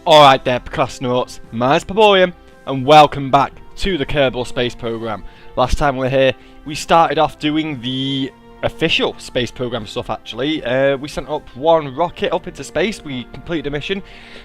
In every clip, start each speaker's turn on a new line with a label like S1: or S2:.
S1: Alright there, Procrastinauts, mine's Pleborian, and welcome back to the Kerbal space program. Last time we were here, we started off doing the official space program stuff actually. We sent up one rocket up into space, we completed a mission,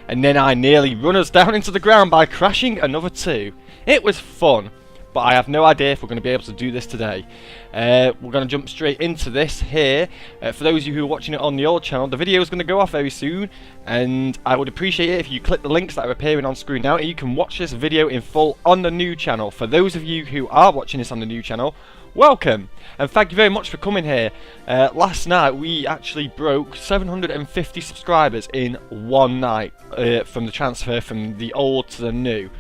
S1: and then I nearly run us down into the ground by crashing another two. It was fun, but I have no idea if we're going to be able to do this today. We're going to jump straight into this here. For those of you who are watching it on the old channel, the video is going to go off very soon, and I would appreciate it if you click the links that are appearing on screen now, and you can watch this video in full on the new channel. For those of you who are watching this on the new channel, welcome, and thank you very much for coming here. Last night we actually broke 750 subscribers in one night from the transfer from the old to the new.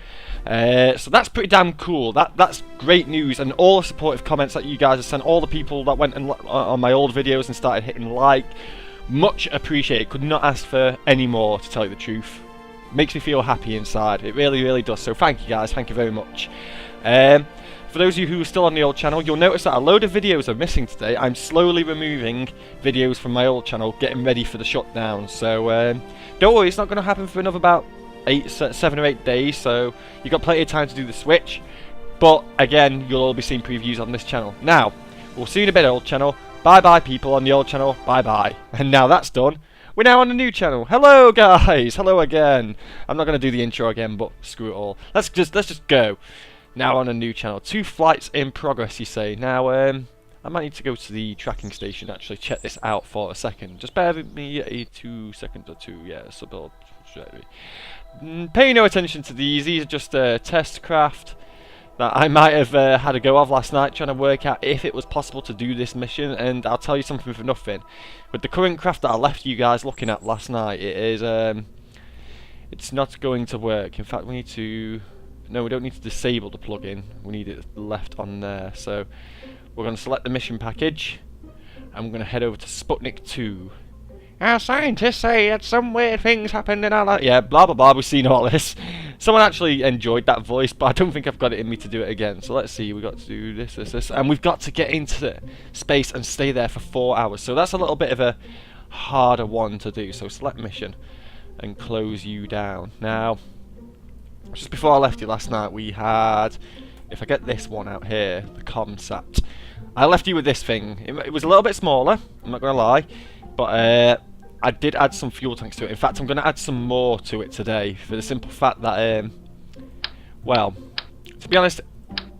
S1: So that's pretty damn cool. That's great news, and all the supportive comments that you guys have sent, all the people that went and on my old videos and started hitting like, much appreciated. Could not ask for any more, to tell you the truth. Makes me feel happy inside. It really does. So thank you guys. Thank you very much. For those of you who are still on the old channel, you'll notice that a load of videos are missing today. I'm slowly removing videos from my old channel, getting ready for the shutdown. So don't worry, it's not going to happen for another about 7 or 8 days, so you've got plenty of time to do the switch. But again, you'll all be seeing previews on this channel. Now, we'll see you in a bit, old channel. Bye bye people on the old channel, bye bye. And now that's done, we're now on the new channel. Hello guys, hello again. I'm not going to do the intro again, but screw it all. Let's just go. Now on a new channel. 2 flights in progress, you say. Now, I might need to go to the tracking station, actually check this out for a second. Just bear with me 2 seconds or two. Yeah, so pay no attention to these are just test craft that I might have had a go of last night, trying to work out if it was possible to do this mission. And I'll tell you something for nothing, with the current craft that I left you guys looking at last night, it is it's not going to work. In fact, we need to, no, we don't need to disable the plugin, we need it left on there. So we're going to select the mission package, and we're going to head over to Sputnik 2. Our scientists say that some weird things happened in our life. Yeah, blah blah blah, we've seen all this. Someone actually enjoyed that voice, but I don't think I've got it in me to do it again. So let's see, we've got to do this, and we've got to get into space and stay there for 4 hours. So that's a little bit of a harder one to do. So select mission and close you down. Now, just before I left you last night, we had, if I get this one out here, the ComSat. I left you with this thing. It was a little bit smaller, I'm not going to lie, but I did add some fuel tanks to it. In fact, I'm going to add some more to it today, for the simple fact that, well, to be honest,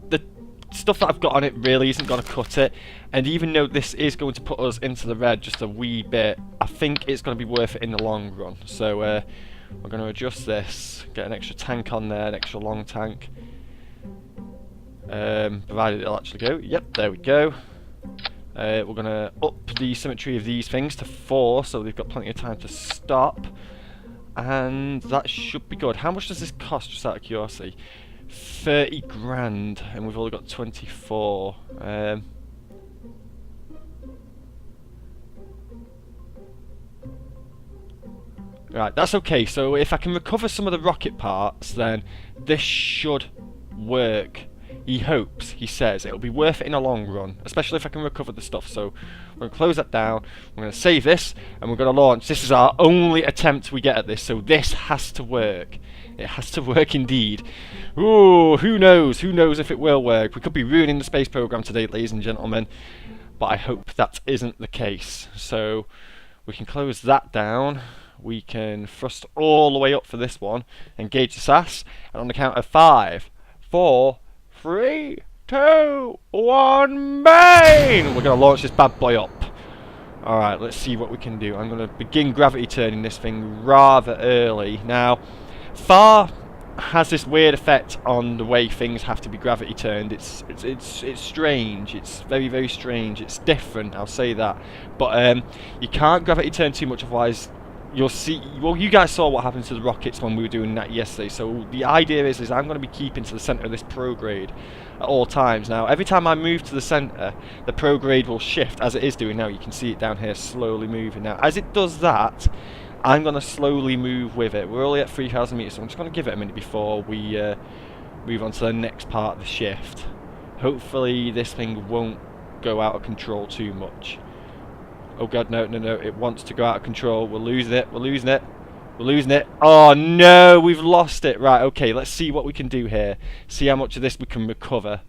S1: the stuff that I've got on it really isn't going to cut it. And even though this is going to put us into the red just a wee bit, I think it's going to be worth it in the long run. So we're going to adjust this, get an extra tank on there, an extra long tank. Provided it'll actually go. Yep, there we go. We're going to up the symmetry of these things to 4, so they've got plenty of time to stop. And that should be good. How much does this cost, just out of curiosity? 30 grand, and we've only got 24. Right, that's okay. So if I can recover some of the rocket parts, then this should work. He hopes, he says, it'll be worth it in the long run, especially if I can recover the stuff. So we're going to close that down, we're going to save this, and we're going to launch. This is our only attempt we get at this, so this has to work. It has to work indeed. Ooh, who knows if it will work. We could be ruining the space program today, ladies and gentlemen, but I hope that isn't the case. So we can close that down. We can thrust all the way up for this one, engage the SAS, and on the count of 5, 4, 3, 2, 1, bang! We're going to launch this bad boy up. Alright, let's see what we can do. I'm going to begin gravity turning this thing rather early. Now, FAR has this weird effect on the way things have to be gravity turned. It's strange. It's very strange. It's different, I'll say that. But you can't gravity turn too much, otherwise you'll see, well, you guys saw what happened to the rockets when we were doing that yesterday. So the idea is I'm going to be keeping to the centre of this prograde at all times. Now, every time I move to the centre, the prograde will shift, as it is doing now. You can see it down here slowly moving. Now, as it does that, I'm going to slowly move with it. We're only at 3,000 metres, so I'm just going to give it a minute before we move on to the next part of the shift. Hopefully this thing won't go out of control too much. Oh god, no, it wants to go out of control. We're losing it. We're losing it. Oh no, we've lost it. Right, okay, let's see what we can do here. See how much of this we can recover.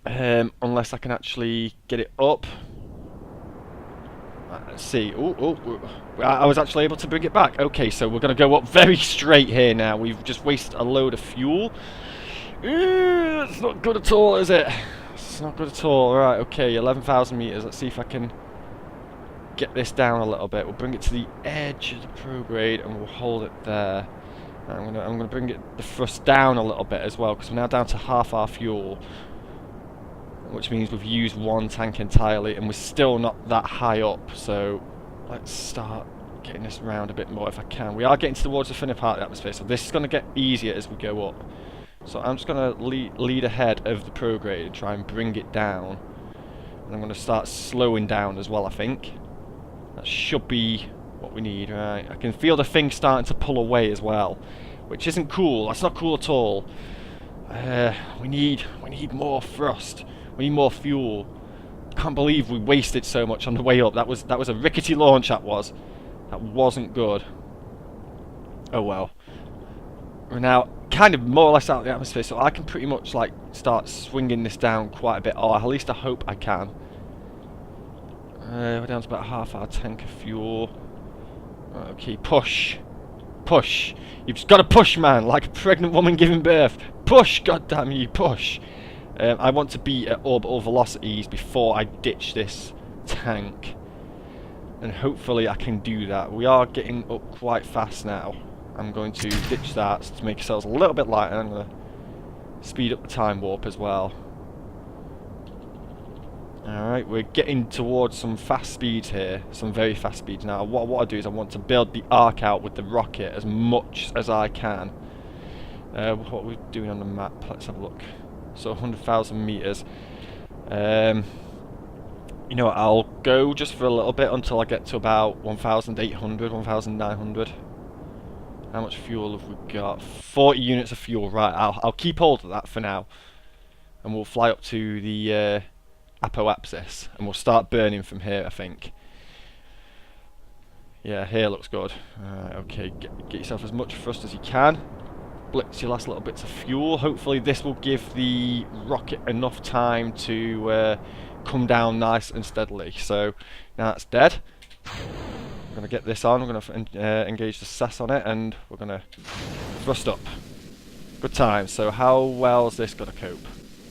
S1: Unless I can actually get it up. Right, let's see. I was actually able to bring it back. Okay, so we're going to go up very straight here now. We've just wasted a load of fuel. It's not good at all, is it? It's not good at all. Right, okay, 11,000 meters. Let's see if I can get this down a little bit. We'll bring it to the edge of the prograde and we'll hold it there. I'm gonna bring the thrust down a little bit as well, because we're now down to half our fuel, which means we've used one tank entirely and we're still not that high up. So let's start getting this round a bit more if I can. We are getting towards the thinner part of the atmosphere, so this is going to get easier as we go up. So I'm just going to lead ahead of the prograde and try and bring it down. And I'm going to start slowing down as well, I think. That should be what we need, right? I can feel the thing starting to pull away as well, which isn't cool. That's not cool at all. We need more thrust. We need more fuel. Can't believe we wasted so much on the way up. That was a rickety launch. That wasn't good. Oh well. We're now kind of more or less out of the atmosphere, so I can pretty much like start swinging this down quite a bit, or at least I hope I can. We're down to about half our tank of fuel. Okay, push. Push. You've just got to push, man, like a pregnant woman giving birth. Push, goddamn you, push. I want to be at orbital velocities before I ditch this tank. And hopefully I can do that. We are getting up quite fast now. I'm going to ditch that to make ourselves a little bit lighter. I'm going to speed up the time warp as well. Alright, we're getting towards some fast speeds here, some very fast speeds now. What I do is I want to build the arc out with the rocket as much as I can. What are we doing on the map? Let's have a look. So 100,000 meters. You know what, I'll go just for a little bit until I get to about 1,800, 1,900. How much fuel have we got? 40 units of fuel, right. I'll keep hold of that for now. And we'll fly up to the apoapsis, and we'll start burning from here, I think. Yeah, here looks good. Okay, get yourself as much thrust as you can. Blitz your last little bits of fuel. Hopefully this will give the rocket enough time to come down nice and steadily. So now that's dead. I'm going to get this on. We're going to engage the SAS on it, and we're going to thrust up. Good time. So how well is this going to cope?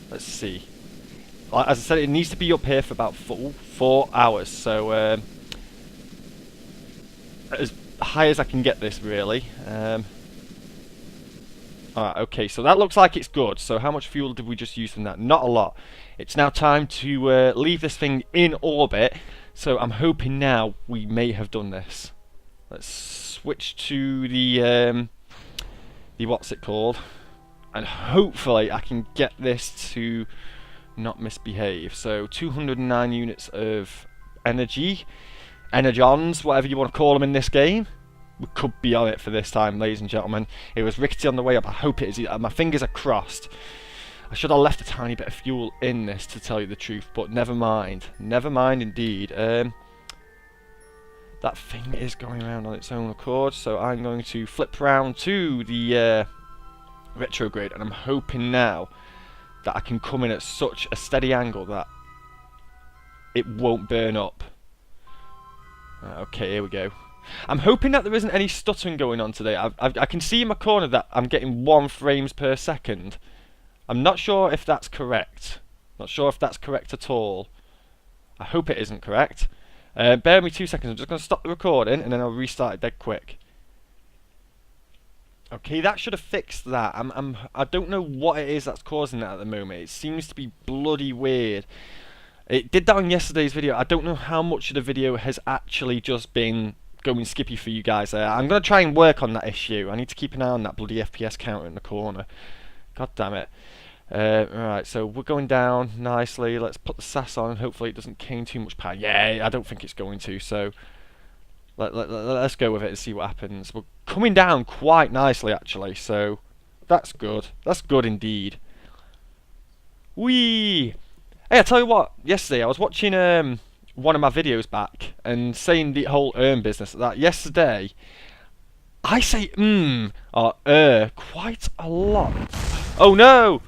S1: Let's see. As I said, it needs to be up here for about 4 hours, so as high as I can get this, really. Alright, okay, so that looks like it's good. So how much fuel did we just use from that? Not a lot. It's now time to leave this thing in orbit, so I'm hoping now we may have done this. Let's switch to the what's it called, and hopefully I can get this to not misbehave. So 209 units of energy, energons, whatever you want to call them in this game. We could be on it for this time, ladies and gentlemen. It was rickety on the way up. I hope it is. My fingers are crossed. I should have left a tiny bit of fuel in this, to tell you the truth, but never mind. Never mind indeed. That thing is going around on its own accord, so I'm going to flip round to the retrograde, and I'm hoping now that I can come in at such a steady angle that it won't burn up. Okay, here we go. I'm hoping that there isn't any stuttering going on today. I can see in my corner that I'm getting 1 frames per second. I'm not sure if that's correct. Not sure if that's correct at all. I hope it isn't correct. Bear with me 2 seconds. I'm just going to stop the recording and then I'll restart it dead quick. Okay, that should have fixed that. I don't know what it is that's causing that at the moment. It seems to be bloody weird. It did that on yesterday's video. I don't know how much of the video has actually just been going skippy for you guys there. I'm going to try and work on that issue. I need to keep an eye on that bloody FPS counter in the corner. God damn it. Right, so we're going down nicely. Let's put the SAS on and hopefully it doesn't gain too much power. Yeah, I don't think it's going to, so let's go with it and see what happens. We're coming down quite nicely actually, so that's good. That's good indeed. Whee! Hey, I tell you what, yesterday I was watching one of my videos back and saying the whole business that yesterday, I say or quite a lot. Oh no!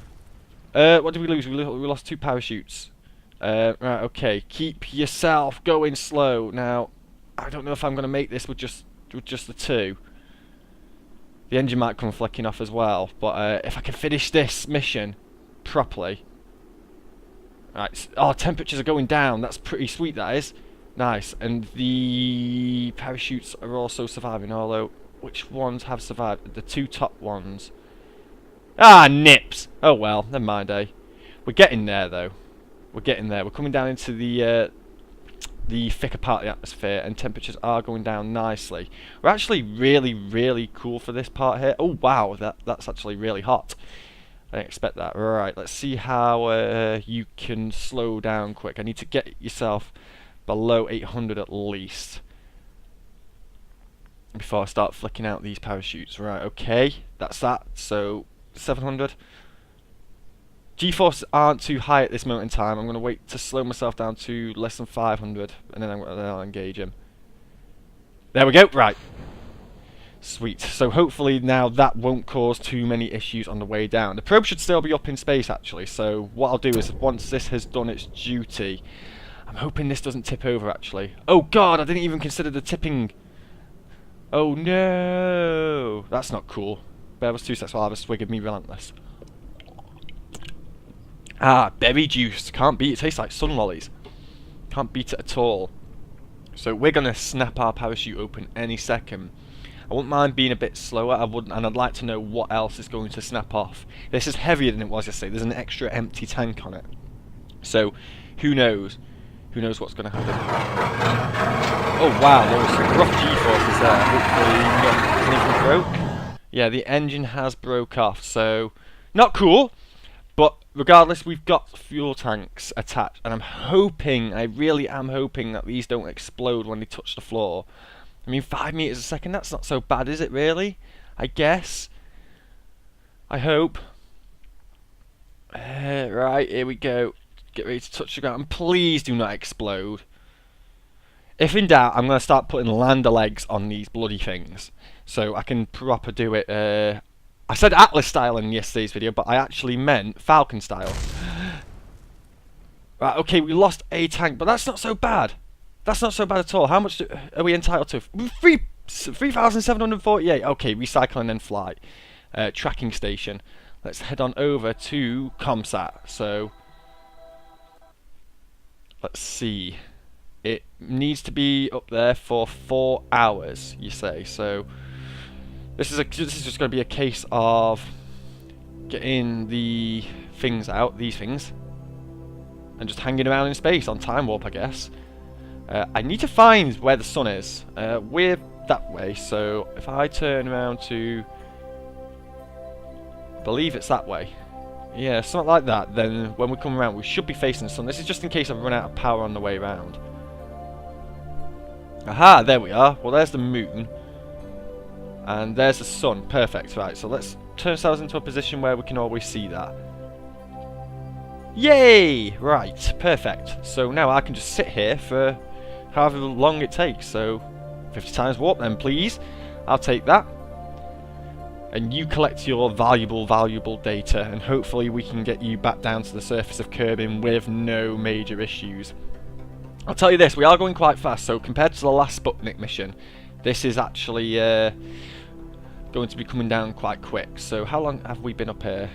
S1: What did we lose? We lost 2 parachutes. Right, okay. Keep yourself going slow. Now, I don't know if I'm going to make this with just the 2. The engine might come flicking off as well, but if I can finish this mission properly. Right, oh, temperatures are going down. That's pretty sweet, that is. Nice. And the parachutes are also surviving, although which ones have survived? The 2 top ones. Ah, nips! Oh well, never mind, eh? We're getting there, though. We're getting there. We're coming down into the thicker part of the atmosphere, and temperatures are going down nicely. We're actually really, really cool for this part here. Oh wow, that's actually really hot. I didn't expect that. Right, let's see how you can slow down quick. I need to get yourself below 800 at least before I start flicking out these parachutes. Right, okay, that's that. So 700. G-forces aren't too high at this moment in time. I'm going to wait to slow myself down to less than 500, and then I'll engage him. There we go. Right. Sweet. So hopefully now that won't cause too many issues on the way down. The probe should still be up in space actually, so what I'll do is once this has done its duty, I'm hoping this doesn't tip over actually. Oh god, I didn't even consider the tipping. Oh no, that's not cool. Bear with 2 seconds while I have a swig of me Relentless. Ah, berry juice. Can't beat it. It tastes like sun lollies. Can't beat it at all. So we're going to snap our parachute open any second. I wouldn't mind being a bit slower, and I'd like to know what else is going to snap off. This is heavier than it was yesterday. There's an extra empty tank on it. So, who knows? Who knows what's going to happen? Oh wow, there was some rough G-forces there. Hopefully nothing broke. Yeah, the engine has broke off, so not cool. But regardless, we've got fuel tanks attached, and I'm hoping, I really am hoping that these don't explode when they touch the floor. I mean, 5 meters a second, that's not so bad, is it really? I guess. I hope. Right, here we go. Get ready to touch the ground, and please do not explode. If in doubt, I'm going to start putting lander legs on these bloody things, so I can proper do it. I said Atlas style in yesterday's video, but I actually meant Falcon style. Right, okay, we lost a tank, but that's not so bad. That's not so bad at all. How much are we entitled to? 3,748. Okay, recycling and flight. Tracking station. Let's head on over to ComSat. So, let's see. It needs to be up there for 4 hours, you say. So, this is just going to be a case of getting the things out, these things, and just hanging around in space on time warp, I guess. I need to find where the sun is. We're that way, so if I turn around to, I believe it's that way. Yeah, something like that. Then when we come around, we should be facing the sun. This is just in case I run out of power on the way around. Aha, there we are. Well, there's the moon. And there's the sun. Perfect. Right, so let's turn ourselves into a position where we can always see that. Yay! Right, perfect. So now I can just sit here for however long it takes. So 50 times warp then, please. I'll take that. And you collect your valuable data, and hopefully we can get you back down to the surface of Kerbal with no major issues. I'll tell you this, we are going quite fast, so compared to the last Sputnik mission, this is actually going to be coming down quite quick. So how long have we been up here?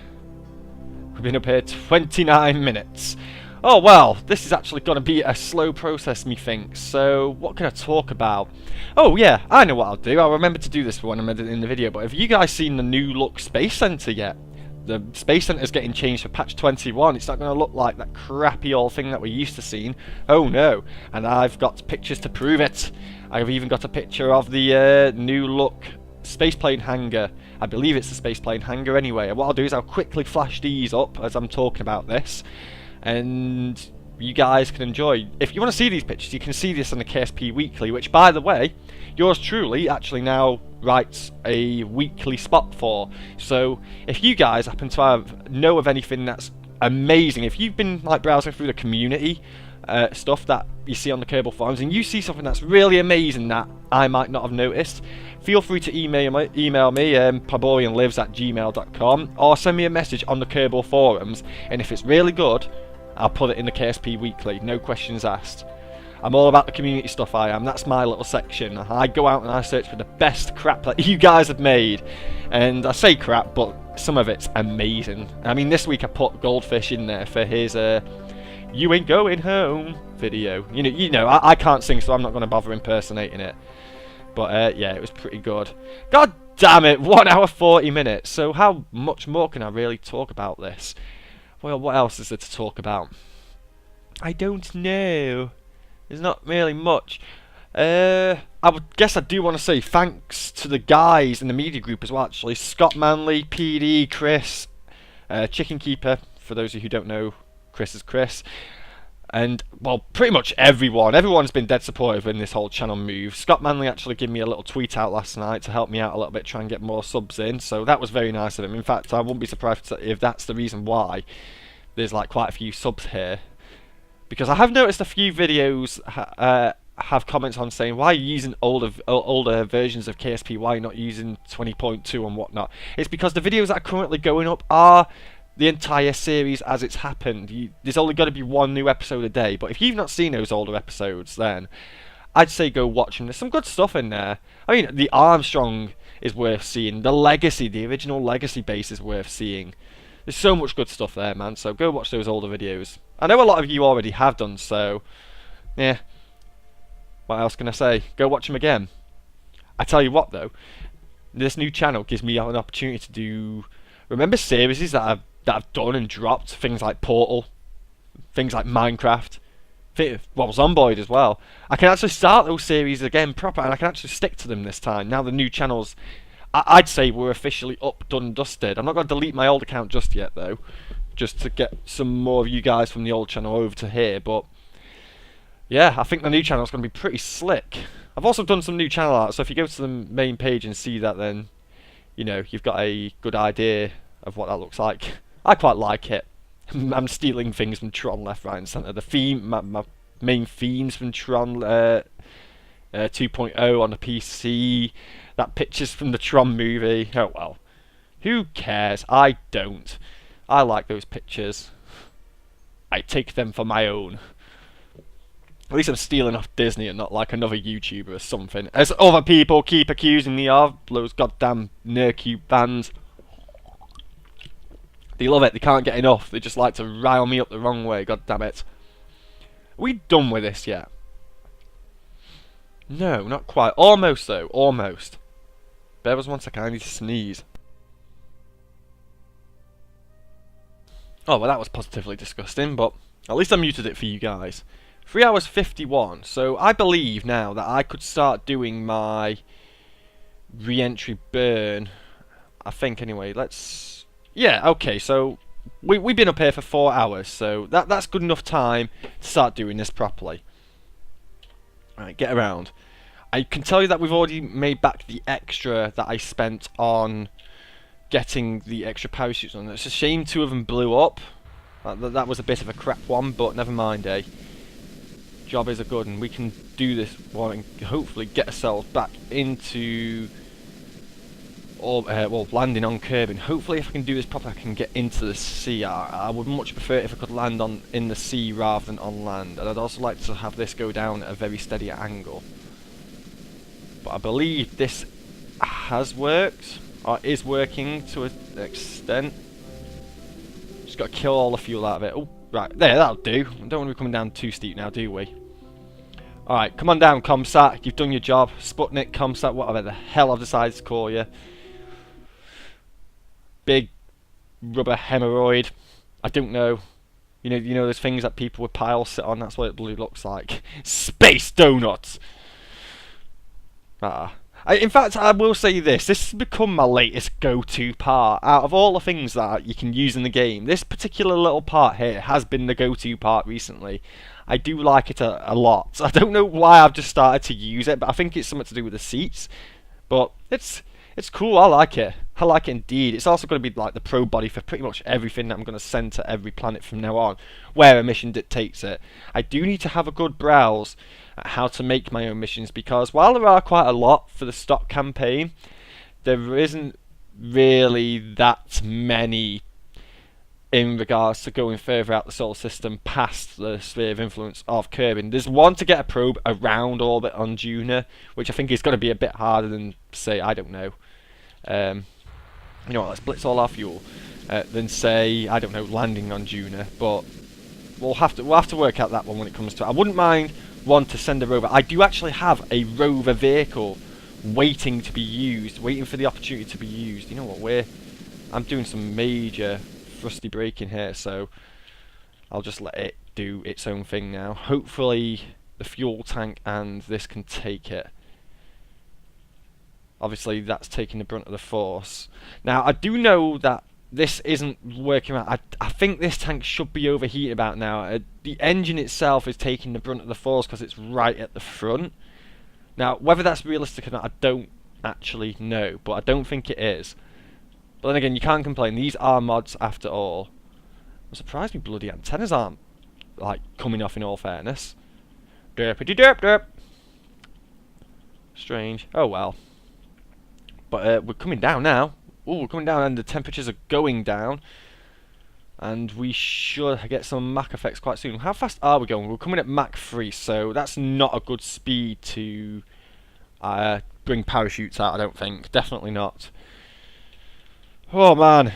S1: We've been up here 29 minutes. Oh well, this is actually going to be a slow process, methinks. So what can I talk about? Oh yeah, I know what I'll do. I'll remember to do this when I'm editing the video. But have you guys seen the new look Space Center yet? The Space Center is getting changed for patch 21. It's not going to look like that crappy old thing that we're used to seeing. Oh no, and I've got pictures to prove it. I've even got a picture of the new look spaceplane hangar. I believe it's the spaceplane hangar anyway. And what I'll do is I'll quickly flash these up as I'm talking about this, and you guys can enjoy. If you want to see these pictures, you can see this on the KSP Weekly, which, by the way, yours truly actually now writes a weekly spot for. So if you guys happen to know of anything that's amazing, if you've been like browsing through the community stuff that you see on the Kerbal forums, and you see something that's really amazing that I might not have noticed, feel free to email me, pleborianlives@gmail.com, or send me a message on the Kerbal forums, and if it's really good, I'll put it in the KSP Weekly, no questions asked. I'm all about the community stuff, I am. That's my little section. I go out and I search for the best crap that you guys have made. And I say crap, but some of it's amazing. I mean, this week I put Goldfish in there for his You Ain't Going Home video. You know, I can't sing, so I'm not going to bother impersonating it. But yeah, it was pretty good. God damn it, 1 hour 40 minutes. So how much more can I really talk about this? Well, what else is there to talk about? I don't know. There's not really much. Guess I do want to say thanks to the guys in the media group as well, actually. Scott Manley, PD, Chris, Chicken Keeper, for those of you who don't know, Chris is Chris. And, well, pretty much everyone. Everyone's been dead supportive in this whole channel move. Scott Manley actually gave me a little tweet out last night to help me out a little bit, try and get more subs in. So that was very nice of him. In fact, I wouldn't be surprised if that's the reason why there's like quite a few subs here. Because I have noticed a few videos have comments on saying, why are you using older versions of KSP, why are you not using 20.2 and whatnot? It's because the videos that are currently going up are the entire series as it's happened. There's only got to be one new episode a day, but if you've not seen those older episodes, then I'd say go watch them. There's some good stuff in there. I mean, the Armstrong is worth seeing, the Legacy, the original Legacy base is worth seeing. There's so much good stuff there, man, so go watch those older videos. I know a lot of you already have done, so yeah, what else can I say? Go watch them again. I tell you what though, this new channel gives me an opportunity to do, remember series that I've done and dropped, things like Portal, things like Minecraft, well, Zomboid as well. I can actually start those series again proper, and I can actually stick to them this time. Now the new channels, I'd say we're officially up, done, dusted. I'm not going to delete my old account just yet though, just to get some more of you guys from the old channel over to here, but yeah, I think the new channel is going to be pretty slick. I've also done some new channel art, so if you go to the main page and see that, then you know you've got a good idea of what that looks like. I quite like it. I'm stealing things from Tron left, right and centre. The theme, my main themes from Tron 2.0 on the PC, that picture's from the Tron movie. Oh well, who cares? I don't. I like those pictures. I take them for my own. At least I'm stealing off Disney and not like another YouTuber or something, as other people keep accusing me of. Those goddamn Nerdcube fans. They love it, they can't get enough. They just like to rile me up the wrong way, god damn it. Are we done with this yet? No, not quite. Almost though, almost. Bear with us 1 second, I need to sneeze. Oh, well that was positively disgusting, but at least I muted it for you guys. 3 hours 51, so I believe now that I could start doing my re-entry burn. I think anyway, let's... Yeah, okay, so we've been up here for 4 hours, so that's good enough time to start doing this properly. Alright, get around. I can tell you that we've already made back the extra that I spent on getting the extra parachutes on. It's a shame 2 of them blew up. That was a bit of a crap one, but never mind, eh? Job is a good, and we can do this one and hopefully get ourselves back into... well, landing on Kerbal. Hopefully if I can do this properly I can get into the sea. I would much prefer it if I could land in the sea rather than on land, and I'd also like to have this go down at a very steady angle. But I believe this has worked, or is working to an extent. Just got to kill all the fuel out of it. Oh, right, there, that'll do. Don't want to be coming down too steep now, do we? Alright, come on down, Comsat. You've done your job. Sputnik, Comsat, whatever the hell I've decided to call you. Big rubber hemorrhoid. I don't know. You know those things that people with piles sit on. That's what it bloody looks like. Space donuts. In fact, I will say this. This has become my latest go-to part. Out of all the things that you can use in the game, this particular little part here has been the go-to part recently. I do like it a lot. I don't know why I've just started to use it, but I think it's something to do with the seats. But it's cool. I like it. I like it indeed. It's also going to be like the probe body for pretty much everything that I'm going to send to every planet from now on, where a mission dictates it. I do need to have a good browse at how to make my own missions, because while there are quite a lot for the stock campaign, there isn't really that many in regards to going further out the solar system past the sphere of influence of Kerbin. There's one to get a probe around orbit on Juna, which I think is going to be a bit harder than, say, I don't know. You know what, let's blitz all our fuel. Than, say, I don't know, landing on Juna. But we'll have to work out that one when it comes to it. I wouldn't mind one to send a rover. I do actually have a rover vehicle waiting to be used, waiting for the opportunity to be used. You know what, I'm doing some major thrusty braking here, so I'll just let it do its own thing now. Hopefully the fuel tank and this can take it. Obviously that's taking the brunt of the force. Now I do know that this isn't working out. I think this tank should be overheating about now. The engine itself is taking the brunt of the force because it's right at the front. Now whether that's realistic or not I don't actually know, but I don't think it is. But then again, you can't complain. These are mods after all. I'm surprised me bloody antennas aren't like coming off, in all fairness. Derpity derp derp. Strange. Oh well. But we're coming down now. Ooh, we're coming down and the temperatures are going down. And we should get some Mach effects quite soon. How fast are we going? We're coming at Mach 3, so that's not a good speed to bring parachutes out, I don't think. Definitely not. Oh man.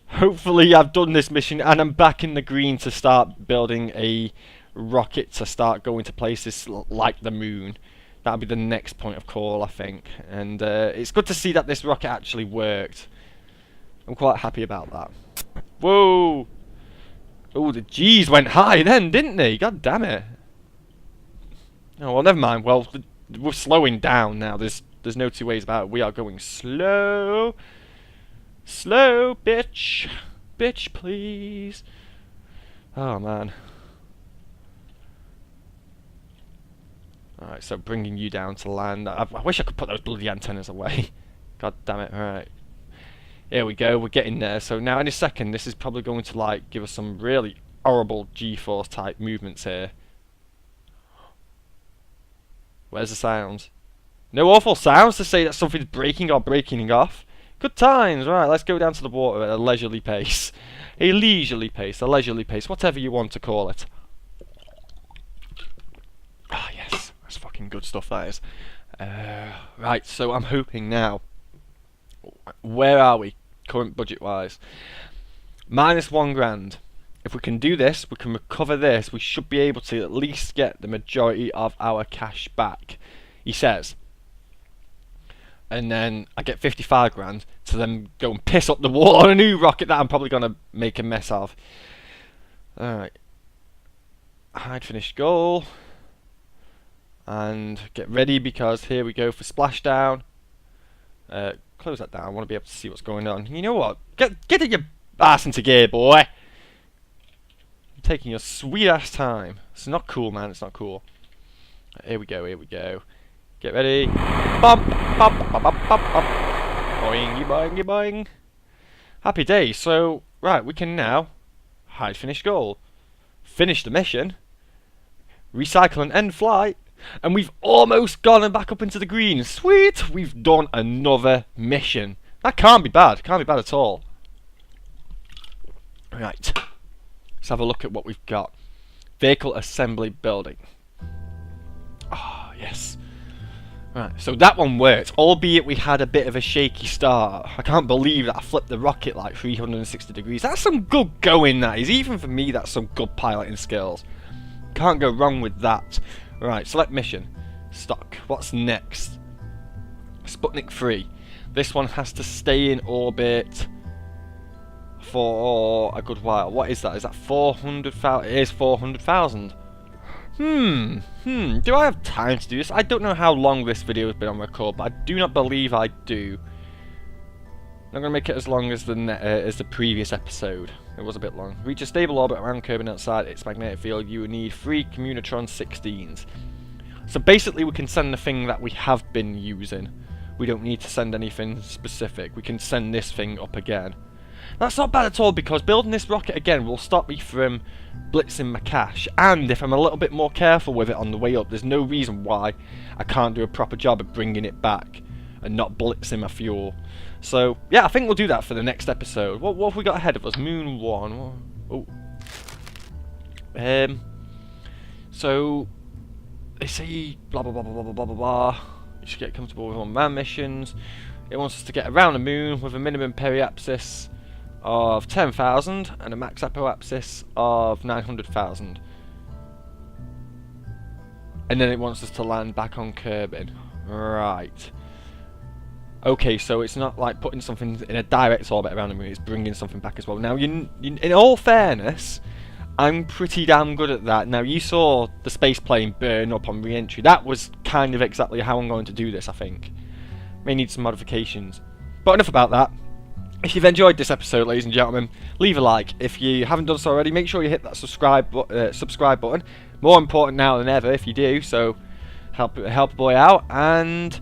S1: Hopefully I've done this mission and I'm back in the green to start building a rocket to start going to places like the moon. That'll be the next point of call, I think. And it's good to see that this rocket actually worked. I'm quite happy about that. Whoa! Oh, the G's went high then, didn't they? God damn it. Oh, well, never mind. Well, we're slowing down now. There's no two ways about it. We are going slow. Slow, bitch. Bitch, please. Oh, man. Alright, so bringing you down to land. I wish I could put those bloody antennas away. God damn it. Alright. Here we go. We're getting there. So now in a second, this is probably going to like give us some really horrible G-force type movements here. Where's the sounds? No awful sounds to say that something's breaking or breaking off. Good times. Right, let's go down to the water at a leisurely pace. A leisurely pace, a leisurely pace, whatever you want to call it. Ah, yes. That's fucking good stuff, that is. Right, so I'm hoping now. Where are we, current budget-wise? -1 grand. If we can do this, we can recover this, we should be able to at least get the majority of our cash back, he says. And then I get 55 grand to then go and piss up the wall on a new rocket that I'm probably going to make a mess of. Alright. Hide finished goal. And get ready because here we go for splashdown. Close that down, I want to be able to see what's going on. You know what? Get your ass into gear, boy! You're taking your sweet ass time. It's not cool, man, it's not cool. Here we go, here we go. Get ready. Bump, bump, bump, bump, bump, bump. Boing, boing, boing. Happy days. So, right, we can now hide finish goal. Finish the mission. Recycle and end flight. And we've almost gone back up into the green. Sweet! We've done another mission. That can't be bad. Can't be bad at all. Right. Let's have a look at what we've got. Vehicle assembly building. Ah, yes. Right, so that one worked, albeit we had a bit of a shaky start. I can't believe that I flipped the rocket like 360 degrees. That's some good going, that is. Even for me, that's some good piloting skills. Can't go wrong with that. Right, select mission. Stock. What's next? Sputnik 3. This one has to stay in orbit for a good while. What is that? Is that 400,000? It is 400,000. Do I have time to do this? I don't know how long this video has been on record, but I do not believe I do. I'm going to make it as long as the previous episode. It was a bit long. Reach a stable orbit around Kerbin outside its magnetic field. You will need 3 Communotron 16s. So basically we can send the thing that we have been using, we don't need to send anything specific. We can send this thing up again. That's not bad at all, because building this rocket again will stop me from blitzing my cache, and if I'm a little bit more careful with it on the way up, there's no reason why I can't do a proper job of bringing it back and not blitzing my fuel. So yeah, I think we'll do that for the next episode. What have we got ahead of us? Moon 1. Oh. So they say blah blah blah blah blah blah blah blah. You should get comfortable with on-man missions. It wants us to get around the moon with a minimum periapsis of 10,000 and a max apoapsis of 900,000. And then it wants us to land back on Kerbal. Right. Okay, so it's not like putting something in a direct orbit around the moon, it's bringing something back as well. Now, in all fairness, I'm pretty damn good at that. Now, you saw the space plane burn up on re-entry. That was kind of exactly how I'm going to do this, I think. May need some modifications. But enough about that. If you've enjoyed this episode, ladies and gentlemen, leave a like. If you haven't done so already, make sure you hit that subscribe button. More important now than ever if you do, so help a boy out. And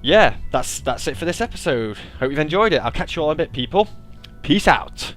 S1: yeah, that's it for this episode. Hope you've enjoyed it. I'll catch you all in a bit, people. Peace out.